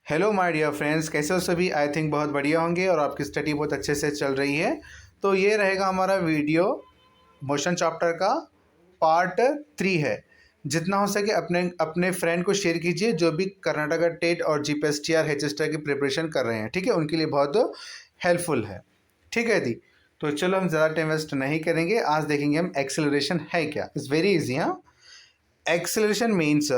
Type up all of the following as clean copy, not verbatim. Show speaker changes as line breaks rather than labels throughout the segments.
Hello my dear friends, कैसे हो सभी। आई थिंक बहुत बढ़िया होंगे और आपकी स्टडी बहुत अच्छे से चल रही है। तो ये रहेगा हमारा वीडियो मोशन चैप्टर का पार्ट 3 है। जितना हो सके अपने अपने फ्रेंड को शेयर कीजिए जो भी कर्नाटका टेट और जीपीएसटीआर एचएसटीआर की प्रिपरेशन कर रहे हैं। ठीक है, उनके लिए बहुत हेल्पफुल है। ठीक है दी। तो चलो हम ज़्यादा टाइम वेस्ट नहीं करेंगे। आज देखेंगे हम एक्सेलरेशन है क्या। It's very easy. हाँ, एक्सेलरेशन मीन्स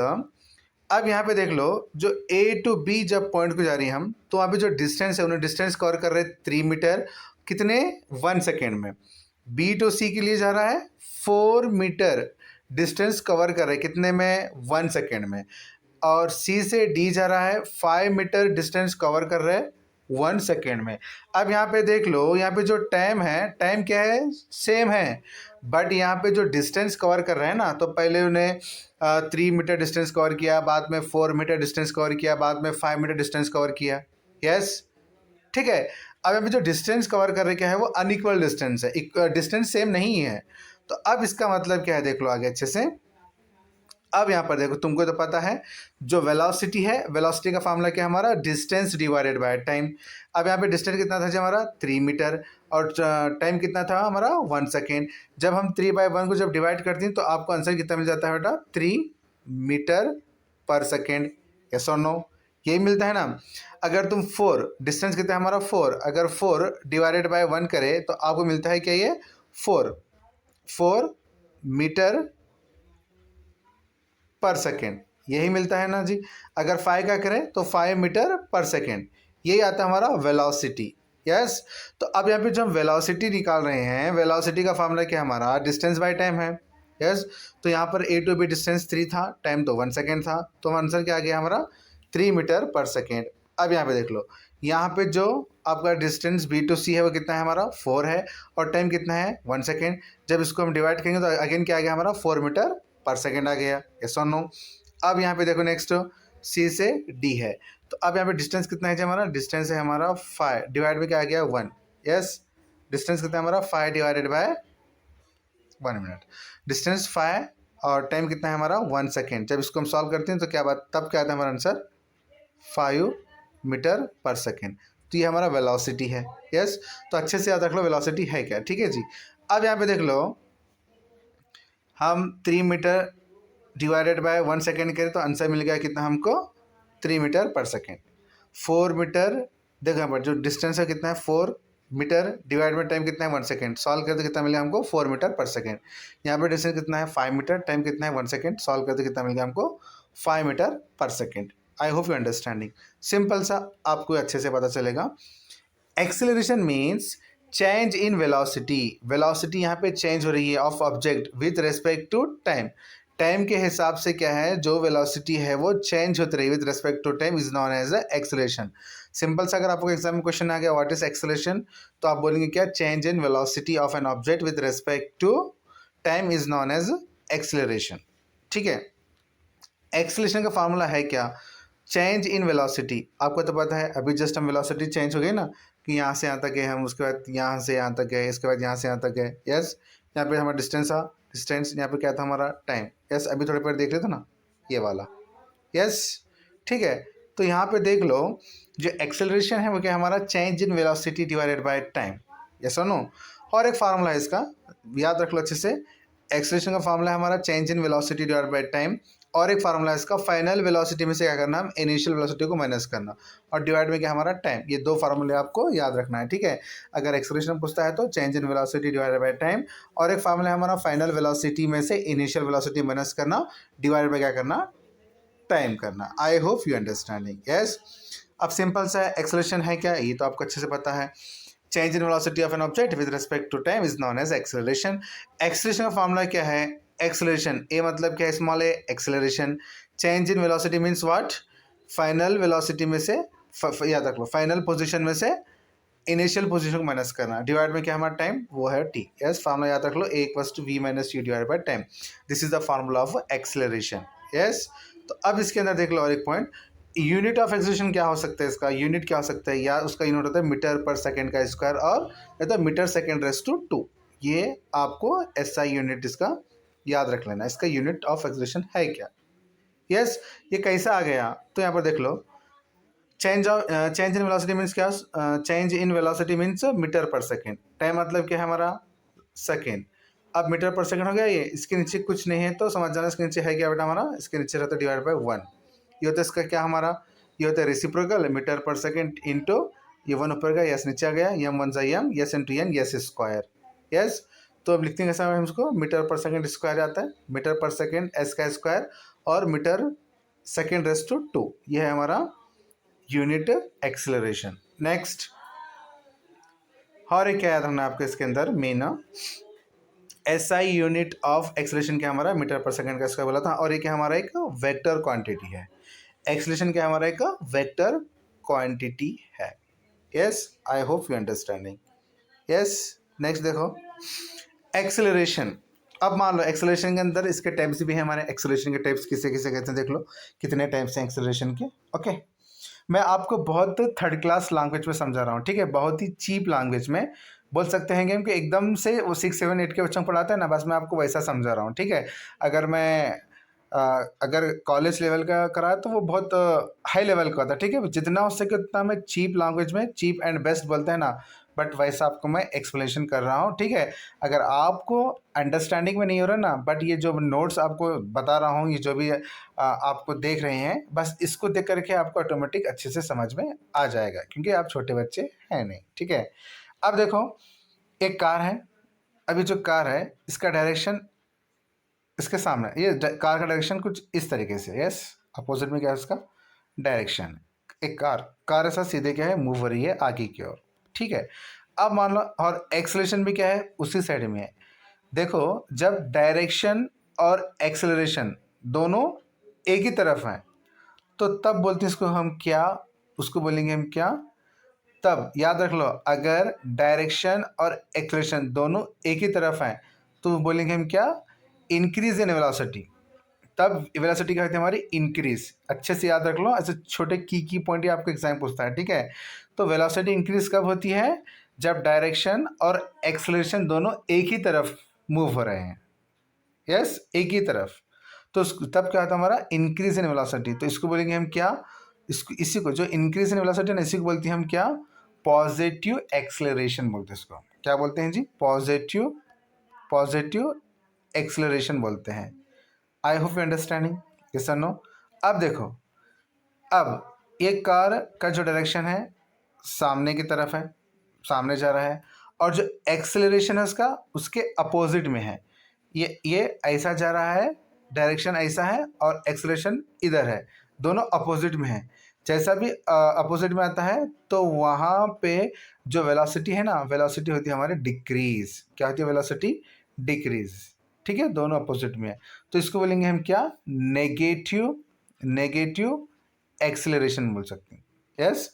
अब यहाँ पे देख लो, जो ए टू बी जब पॉइंट को जा रही है हम, तो वहाँ पे जो डिस्टेंस है उन्हें डिस्टेंस कवर कर रहे हैं 3 मीटर। कितने? 1 सेकेंड में। बी टू सी के लिए जा रहा है 4 मीटर डिस्टेंस कवर कर रहे हैं कितने में? 1 सेकेंड में। और सी से डी जा रहा है 5 मीटर डिस्टेंस कवर कर रहे हैं 1 सेकेंड में। अब यहाँ पे देख लो, यहाँ पे जो टाइम है, टाइम क्या है? सेम है। बट यहाँ पे जो डिस्टेंस कवर कर रहे हैं ना, तो पहले उन्हें 3 मीटर डिस्टेंस कवर किया, बाद में 4 मीटर डिस्टेंस कवर किया, बाद में 5 मीटर डिस्टेंस कवर किया। यस, ठीक है। अब यहाँ पे जो डिस्टेंस कवर कर रहे क्या है, वो अनइक्वल डिस्टेंस है, डिस्टेंस सेम नहीं है। तो अब इसका मतलब क्या है, देख लो आगे अच्छे से। अब यहाँ पर देखो, तुमको तो पता है जो वेलोसिटी है, वेलोसिटी का फार्मूला क्या है हमारा? Distance divided by time. अब यहाँ पे डिस्टेंस कितना था जी हमारा? 3 मीटर। और टाइम कितना था हमारा? 1 सेकेंड। जब हम 3/1 को जब डिवाइड करते हैं तो आपको आंसर कितना मिल जाता है बेटा? 3 मीटर पर सेकेंड। यस और नो? यही मिलता है ना। अगर तुम 4, डिस्टेंस कितना है हमारा? 4, अगर 4 डिवाइडेड बाय 1 करे तो आपको मिलता है क्या? ये 4 मीटर पर सेकेंड, यही मिलता है ना जी। अगर 5 का करें तो 5 मीटर पर सेकेंड, यही आता है हमारा वेलोसिटी। यस। तो अब यहाँ पे जब हम वेलोसिटी निकाल रहे हैं, वेलोसिटी का फार्मूला क्या है हमारा? डिस्टेंस बाय टाइम है। यस। तो यहाँ पर ए टू बी डिस्टेंस 3 था, टाइम तो 1 सेकेंड था, तो आंसर क्या आ गया हमारा? 3 मीटर पर सेकेंड। अब यहाँ पे देख लो, यहाँ पे जो आपका डिस्टेंस बी टू सी है वो कितना है हमारा? 4 है। और टाइम कितना है? 1 सेकेंड। जब इसको हम डिवाइड करेंगे तो अगेन क्या आ गया हमारा? 4 मीटर पर सेकेंड आ गया। यस और नो? अब यहाँ पे देखो, नेक्स्ट सी से डी है। तो अब यहाँ पे डिस्टेंस कितना है जी हमारा? डिस्टेंस है हमारा 5, डिवाइड में क्या आ गया? 1। यस। डिस्टेंस कितना है हमारा? 5 डिवाइडेड बाय 1 मिनट। डिस्टेंस 5 और टाइम कितना है हमारा? 1 सेकेंड। जब इसको हम सॉल्व करते हैं तो क्या बात, तब क्या आता है हमारा आंसर? 5 metre per second. तो ये हमारा वेलोसिटी है। यस। तो अच्छे से याद रख लो वेलोसिटी है क्या। ठीक है जी। अब यहाँ पे देख लो, हम 3 मीटर डिवाइडेड बाय 1 सेकेंड करें तो आंसर मिल गया कितना हमको? 3 मीटर पर सेकेंड। 4 मीटर, देखो यहाँ पर जो डिस्टेंस है कितना है? 4 मीटर डिवाइड में टाइम कितना है? 1 सेकेंड। सॉल्व करते कितना मिला हमको? 4 मीटर पर सेकेंड। यहाँ पर डिस्टेंस कितना है? 5 मीटर, टाइम कितना है? 1 सेकेंड। सॉल्व करते कितना मिल गया हमको? 5 metre per second. I hope you understanding. Simple सा, आपको अच्छे से पता चलेगा। Acceleration means change in velocity. Velocity यहाँ पे चेंज हो रही है of object with respect to time. Time के हिसाब से क्या है, जो वेलोसिटी है वो चेंज होती रही with respect to time, is known as acceleration. Simple सा, अगर आपको एग्जाम में क्वेश्चन आ गया व्हाट इज एक्सेलरेशन, तो आप बोलेंगे क्या? Change in velocity of an object with respect to time is known as acceleration. ठीक है। एक्सेलरेशन का फार्मूला है क्या? Change in velocity. आपको तो पता है, अभी जस्ट हम वेलोसिटी चेंज हो गई ना, कि यहाँ से यहाँ तक है हम, उसके बाद यहाँ से यहाँ तक है, इसके बाद यहाँ से यहाँ तक है। यस। यहाँ पे हमारा डिस्टेंस था, डिस्टेंस यहाँ पे क्या था हमारा? टाइम। यस। अभी थोड़ी देर देख रहे थे ना, ये वाला। यस। ठीक है। तो यहाँ पे देख लो, जो एक्सेलरेशन है वो क्या हमारा? Change in velocity divided by time. Yes और नो? और एक फार्मूला है इसका, याद रख लो अच्छे से। एक्सेलरेशन का फार्मूला है हमारा change in velocity divided by time. और एक फार्मूला है इसका, फाइनल वेलोसिटी में से क्या करना? हम इनिशियल वेलोसिटी को माइनस करना, और डिवाइड में क्या हमारा? टाइम। ये 2 फार्मूले आपको याद रखना है। ठीक है। अगर एक्सेलरेशन पूछता है तो change in velocity divided by time, और एक फार्मूला है हमारा फाइनल वेलोसिटी में से इनिशियल वेलोसिटी माइनस करना, डिवाइड बाय क्या करना? टाइम करना। I hope you understanding. Yes. अब सिंपल सा एक्सेलरेशन है क्या, ये तो आपको अच्छे से पता है। Change in velocity of an object with respect to time is known as acceleration. Acceleration का फार्मूला क्या है? एक्सेलरेशन, ए मतलब क्या है? Small A, acceleration. Change in velocity means what? Final velocity में से, याद रख लो, फाइनल पोजीशन में से इनिशियल पोजीशन को माइनस करना, डिवाइड में क्या हमारा? टाइम, वो है टी। यस। फार्मूला याद रख लो, A equals to V minus U divide by time. This is the formula of acceleration. Yes. तो अब इसके अंदर देख लो और एक पॉइंट, यूनिट ऑफ एक्सेलरेशन क्या हो सकता है? इसका यूनिट क्या हो सकता है? या उसका यूनिट होता है मीटर पर सेकेंड का स्क्वायर, और या तो मीटर सेकेंड रेस टू 2। ये आपको एसआई यूनिट इसका याद रख लेना। इसका यूनिट ऑफ एक्सेलरेशन है क्या? यस। ये कैसा आ गया, तो यहाँ पर देख लो, चेंज इन वेलोसिटी मीन्स क्या? Change in velocity means metre per second. Time मतलब क्या है हमारा? सेकेंड। अब मीटर पर सेकेंड हो गया, ये इसके नीचे कुछ नहीं है तो समझ जाना इसके नीचे है क्या बेटा हमारा? इसके नीचे रहता है डिवाइड बाय 1। ये होता है इसका क्या हमारा? ये होता है reciprocal metre per second into ये 1 ऊपर गया, यस नीचे आ गया, यम 1 सा यम, S into N, S square. Yes, तो अब लिखते हैं कैसा हम इसको? मीटर पर सेकेंड स्क्वायर आता है, मीटर पर सेकेंड एस का स्क्वायर और मीटर सेकेंड रेस टू 2, ये है हमारा यूनिट एक्सेलरेशन। नेक्स्ट, और एक क्या याद रखना आपके इसके अंदर main, SI unit of acceleration क्या हमारा? मीटर पर सेकंड का स्क्वायर बोला था, और ये क्या हमारा? एक वेक्टर क्वांटिटी है। एक्सेलरेशन क्या हमारा? एक वेक्टर क्वांटिटी है। Yes, I hope you understanding. Yes, next देखो एक्सेलरेशन। अब मान लो एक्सेलरेशन के अंदर इसके टाइप्स भी हैं हमारे। एक्सेलरेशन के टाइप्स किसे किसे कहते हैं देख लो, कितने टाइप्स हैं एक्सेलरेशन के। ओके, मैं आपको बहुत थर्ड क्लास लैंग्वेज में समझा रहा हूँ, ठीक है, बहुत ही चीप लैंग्वेज में बोल सकते हैं कि एकदम से वो 6, 7, 8 के बच्चों को पढ़ाते हैं ना, बस मैं आपको वैसा समझा रहा हूँ, ठीक है। अगर मैं अगर कॉलेज लेवल का करा तो वो बहुत हाई लेवल का होता है, ठीक है। जितना हो सके उतना मैं चीप लैंग्वेज में, चीप एंड बेस्ट बोलते हैं ना, बट वैसा आपको मैं एक्सप्लेनेशन कर रहा हूँ, ठीक है। अगर आपको अंडरस्टैंडिंग में नहीं हो रहा ना, बट ये जो नोट्स आपको बता रहा हूँ, ये जो भी आपको देख रहे हैं, बस इसको देख करके आपको ऑटोमेटिक अच्छे से समझ में आ जाएगा, क्योंकि आप छोटे बच्चे हैं नहीं, ठीक है। अब देखो एक कार है, अभी जो कार है इसका डायरेक्शन इसके सामने, ये कार का डायरेक्शन कुछ इस तरीके से, यस, अपोजिट में क्या है उसका डायरेक्शन। एक कार ऐसा सीधे क्या है मूव हो रही है आगे की ओर, ठीक है। अब मान लो, और एक्सेलरेशन भी क्या है उसी साइड में है। देखो जब डायरेक्शन और एक्सेलरेशन दोनों एक ही तरफ हैं तो तब बोलते हैं इसको हम क्या? उसको बोलेंगे हम क्या? तब याद रख लो, अगर डायरेक्शन और एक्सेलरेशन दोनों एक ही तरफ हैं तो बोलेंगे हम क्या? Increase in velocity. तब वेलोसिटी क्या होती है हमारी? इंक्रीज। अच्छे से याद रख लो, ऐसे छोटे की पॉइंट ही आपको एग्जाम पूछता है, ठीक है। तो वेलोसिटी इंक्रीज कब होती है? जब डायरेक्शन और एक्सेलरेशन दोनों एक ही तरफ मूव हो रहे हैं, यस, एक ही तरफ। तो तब क्या होता है हमारा? Increase in velocity. तो इसको बोलेंगे हम क्या? इसको, इसी को जो इंक्रीज इन वेलोसिटी ना, इसी को बोलते हैं हम क्या? पॉजिटिव एक्सेलरेशन बोलते हैं इसको। क्या बोलते हैं जी? पॉजिटिव एक्सेलरेशन बोलते हैं। आई होप यू अंडरस्टैंडिंग, यस और नो। अब देखो, अब ये कार का जो डायरेक्शन है सामने की तरफ है, सामने जा रहा है, और जो एक्सेलरेशन है उसका उसके अपोजिट में है। ये ऐसा जा रहा है, डायरेक्शन ऐसा है, और एक्सेलरेशन इधर है, दोनों अपोजिट में है। जैसा भी अपोजिट में आता है तो वहाँ पे जो वेलोसिटी है ना, वेलोसिटी होती है हमारी डिक्रीज। क्या होती है? वेलोसिटी डिक्रीज, ठीक है, दोनों अपोजिट में है। तो इसको बोलेंगे हम क्या? नेगेटिव एक्सेलरेशन बोल सकते हैं, यस,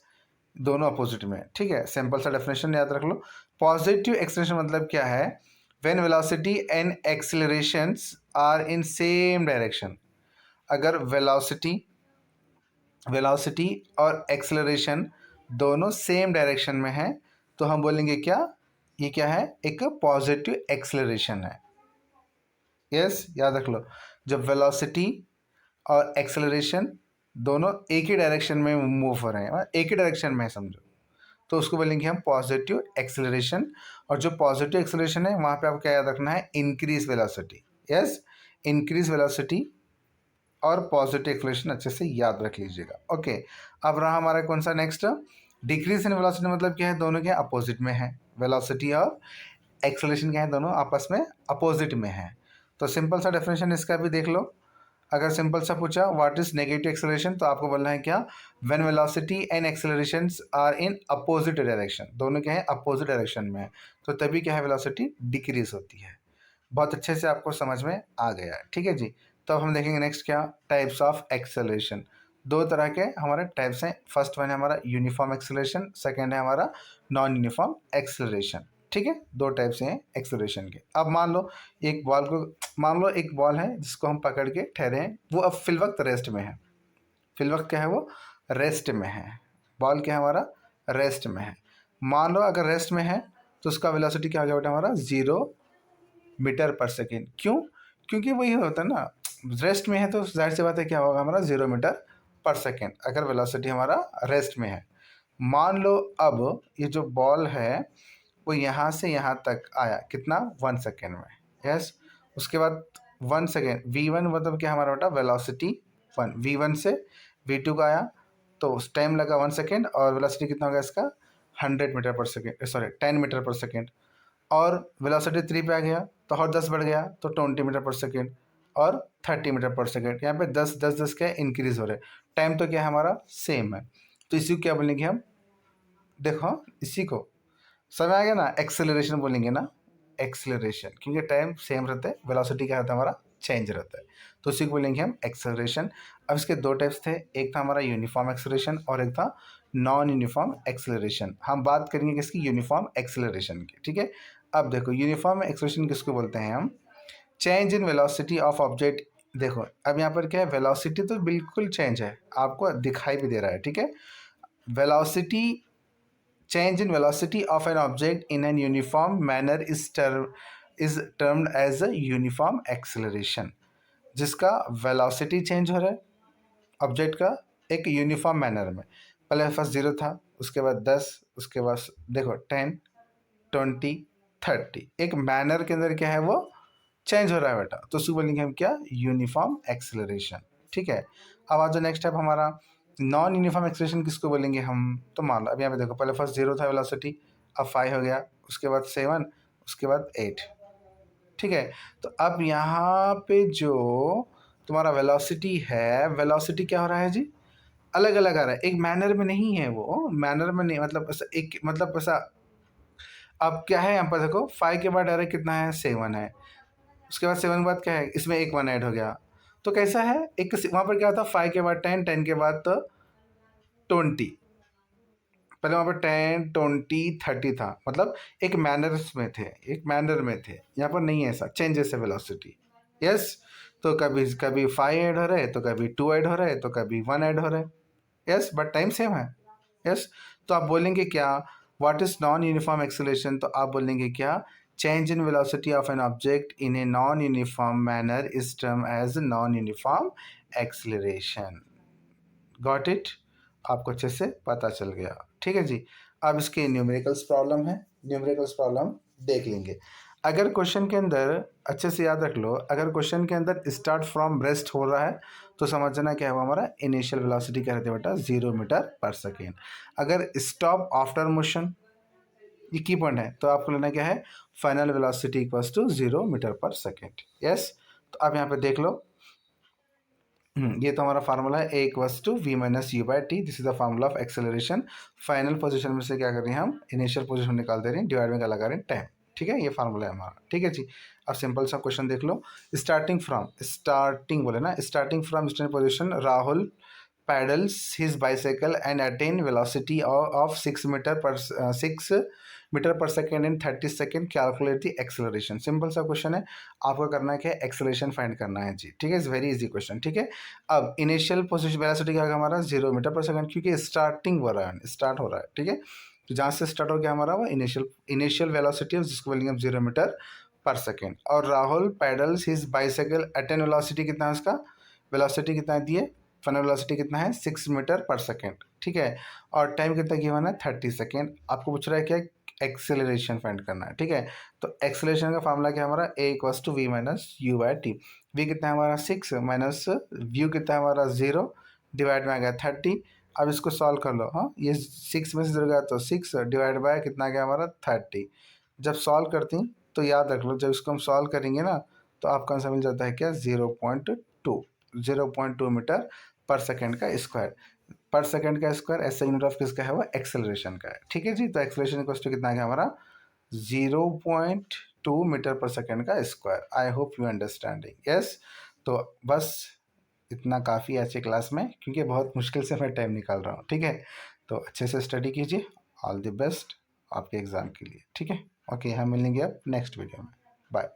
दोनों अपोजिट में, ठीक है। सिंपल सा डेफिनेशन याद रख लो। पॉजिटिव एक्सेलरेशन मतलब क्या है? When velocity and accelerations are in same direction. अगर वेलोसिटी और एक्सेलरेशन दोनों सेम डायरेक्शन में है तो हम बोलेंगे क्या? ये क्या है? एक पॉजिटिव एक्सेलरेशन है। यस, याद रख लो, जब वेलोसिटी और एक्सेलरेशन दोनों एक ही डायरेक्शन में मूव हो रहे हैं, एक ही डायरेक्शन में है समझो, तो उसको बोलेंगे हम पॉजिटिव एक्सेलरेशन। और जो पॉजिटिव एक्सेलरेशन है वहाँ पे आपको क्या याद रखना है? Increase velocity. Yes, increase velocity और पॉजिटिव एक्सेलरेशन अच्छे से याद रख लीजिएगा। ओके, अब रहा हमारा कौन सा नेक्स्ट? डिक्रीज इन वेलोसिटी मतलब क्या है? दोनों क्या अपोजिट में है, वेलोसिटी और एक्सेलरेशन क्या है? दोनों आपस में अपोजिट में है। तो सिंपल सा डेफिनेशन इसका भी देख लो। अगर सिंपल सा पूछा व्हाट इज नेगेटिव एक्सेलरेशन, तो आपको बोलना है क्या? When velocity and accelerations are in opposite direction, दोनों क्या है? अपोजिट डायरेक्शन में है, तो तभी क्या है? वेलोसिटी डिक्रीज होती है। बहुत अच्छे से आपको समझ में आ गया है, ठीक है जी। तो अब हम देखेंगे नेक्स्ट क्या? Types of acceleration. दो तरह के हमारे टाइप्स हैं। फर्स्ट वन है हमारा यूनिफॉर्म एक्सेलरेशन, सेकेंड है हमारा नॉन यूनिफॉर्म एक्सेलरेशन, ठीक है। दो टाइप से हैं एक्सेलरेशन के। अब मान लो एक बॉल है जिसको हम पकड़ के ठहरे हैं, वो अब फिल वक्त रेस्ट में है। फिल वक्त क्या है? वो रेस्ट में है। बॉल क्या है हमारा? रेस्ट में है। मान लो अगर रेस्ट में है तो उसका वेलोसिटी क्या हो गया बेटा हमारा? 0 मीटर पर सेकेंड। क्यों? क्योंकि वही होता है ना, रेस्ट में है तो जाहिर सी बात है क्या होगा हमारा? 0 मीटर पर सेकेंड अगर वेलोसिटी हमारा रेस्ट में है। मान लो अब ये जो बॉल है वो यहाँ से यहाँ तक आया कितना 1 सेकेंड में। यस, उसके बाद 1 सेकेंड v1 मतलब क्या हमारा बेटा वेलोसिटी 1, v1 से v2 का आया तो टाइम लगा 1 सेकेंड और वेलोसिटी कितना होगा इसका 100 metre per second, sorry 10 metre per second. और वेलोसिटी 3 पे आ गया तो और 10 बढ़ गया तो 20 मीटर पर सेकेंड और 30 मीटर पर सेकेंड। यहाँ पे 10 10 10 क्या इंक्रीज हो रहे हैं। टाइम तो क्या है हमारा सेम है, तो इसी को क्या बोलेंगे हम, देखो इसी को समझ आ गया ना, एक्सेलरेशन बोलेंगे ना, एक्सेलरेशन, क्योंकि टाइम सेम रहता है, वेलोसिटी क्या रहता है हमारा चेंज रहता है, तो उसी को बोलेंगे हम एक्सेलरेशन। अब इसके दो टाइप्स थे, एक था हमारा यूनिफॉर्म एक्सेलरेशन और एक था नॉन यूनिफॉर्म एक्सेलरेशन। हम बात करेंगे किसकी, यूनिफॉर्म एक्सेलरेशन की, ठीक है। अब देखो यूनिफॉर्म एक्सेलरेशन किसको बोलते हैं हम, change in velocity of object. देखो अब यहाँ पर क्या है, वेलोसिटी तो बिल्कुल चेंज है, आपको दिखाई भी दे रहा है, ठीक है। Velocity, change in velocity of an object in an uniform manner is termed as a uniform acceleration, जिसका वेलोसिटी चेंज हो रहा है ऑब्जेक्ट का एक यूनिफॉर्म मैनर में। पहले फर्स्ट 0 था, उसके बाद 10, उसके बाद देखो 10 20 30, एक मैनर के अंदर क्या है वो चेंज हो रहा है बेटा, तो उसको बोलेंगे हम क्या, यूनिफॉर्म एक्सेलरेशन, ठीक है। अब आज जो नेक्स्ट स्टेप हमारा नॉन यूनिफॉर्म एक्सेलरेशन किसको बोलेंगे हम, तो मान लो अब यहाँ पे देखो पहले फर्स्ट 0 था वेलोसिटी, अब 5 हो गया, उसके बाद 7, उसके बाद 8, ठीक है। तो अब यहाँ पे जो तुम्हारा वेलोसिटी है, वेलोसिटी क्या हो रहा है जी, अलग अलग आ रहा है, एक मैनर में नहीं है, वो मैनर में नहीं, मतलब ऐसा एक, मतलब ऐसा। अब क्या है यहाँ पर देखो 5 के बाद डायरेक्ट कितना है 7 है, उसके बाद 7 के बाद क्या है, इसमें एक 1 ऐड हो गया, तो कैसा है एक वहाँ पर क्या होता है 5 के बाद 10, 10 के बाद तो 20, पहले वहाँ पर 10 20 30 था, मतलब एक मैनर्स में थे, एक मैनर में थे, यहाँ पर नहीं है ऐसा चेंजेस है वेलोसिटी। यस, तो कभी कभी 5 ऐड हो रहे हैं, तो कभी 2 ऐड हो रहे हैं, तो कभी 1 ऐड हो रहे हैं। यस, बट टाइम सेम है। यस, तो आप बोलेंगे क्या, what is non uniform acceleration, तो आप बोलेंगे क्या, change in velocity of an object in a non-uniform manner is termed as non-uniform acceleration. Got it? आपको अच्छे से पता चल गया, ठीक है जी। अब इसके न्यूमेरिकल्स प्रॉब्लम है, न्यूमेरिकल्स प्रॉब्लम देख लेंगे। अगर क्वेश्चन के अंदर अच्छे से याद रख लो, अगर क्वेश्चन के अंदर स्टार्ट फ्रॉम रेस्ट हो रहा है तो समझना क्या है हमारा इनिशियल वेलोसिटी क्या रहती है बेटा 0 मीटर पर सेकेंड। अगर स्टॉप आफ्टर मोशन, ये की पॉइंट है, तो आपको लेना क्या है, final velocity equals to 0 metre per second. Yes, तो अब यहाँ पे देख लो, ये तो हमारा फार्मूला है, A equals to V minus U by T, this is the formula of acceleration. Final position में से क्या कर रहे हैं हम, इनिशियल पोजीशन निकाल दे रहे हैं, डिवाइड में क्या लगा रहे हैं टाइम, ठीक है, ये फार्मूला है हमारा, ठीक है जी। अब सिंपल सा क्वेश्चन देख लो, स्टार्टिंग बोले ना, starting from stand position Rahul pedals his bicycle and attain velocity of 6 metre per second in 30 second, calculate the acceleration. Simple सा क्वेश्चन है, आपको करना है क्या, एक्सेलरेशन फाइंड करना है जी, ठीक है, इट्स वेरी इजी क्वेश्चन, ठीक है। अब इनिशियल पोजीशन वेलोसिटी क्या होगा हमारा 0 मीटर पर सेकेंड, क्योंकि स्टार्टिंग हो रहा है, स्टार्ट हो रहा है, ठीक है, तो जहाँ से स्टार्ट हो गया हमारा वो इनिशियल वेलोसिटी, जिसको बोलेंगे हम 0 मीटर पर सेकेंड। और Rahul paddles his bicycle attain velocity कितना है उसका, वेलोसिटी कितना दिए, फाइनल वेलोसिटी कितना है 6 मीटर पर सेकेंड, ठीक है, और टाइम कितना गिवन है 30 सेकेंड। आपको पूछ रहा है क्या, एक्सेलरेशन फाइंड करना है, ठीक है। तो एक्सेलरेशन का फार्मूला क्या हमारा, A equals to V minus U by T. V कितना है हमारा 6 माइनस व्यू कितना है हमारा 0, डिवाइड में आ गया 30। अब इसको सॉल्व कर लो, हाँ ये 6 में से 0 गया तो 6 डिवाइड बाय कितना गया हमारा 30। जब सॉल्व करती तो याद रख लो, जब इसको हम सॉल्व करेंगे ना तो आपका आंसर मिल जाता है क्या 0.2 मीटर पर सेकेंड का स्क्वायर। पर सेकेंड का स्क्वायर ऐसा यूनिट ऑफ किसका है वो एक्सेलरेशन का है, ठीक है जी। तो एक्सेलरेशन इक्वल टू कितना है हमारा 0.2 मीटर पर सेकेंड का square. I hope you understanding. Yes, तो बस इतना काफ़ी है अच्छे क्लास में, क्योंकि बहुत मुश्किल से मैं टाइम निकाल रहा हूँ, ठीक है। तो अच्छे से स्टडी कीजिए, ऑल द बेस्ट आपके एग्ज़ाम के लिए, ठीक है। ओके, हम मिलेंगे अब नेक्स्ट वीडियो में, बाय।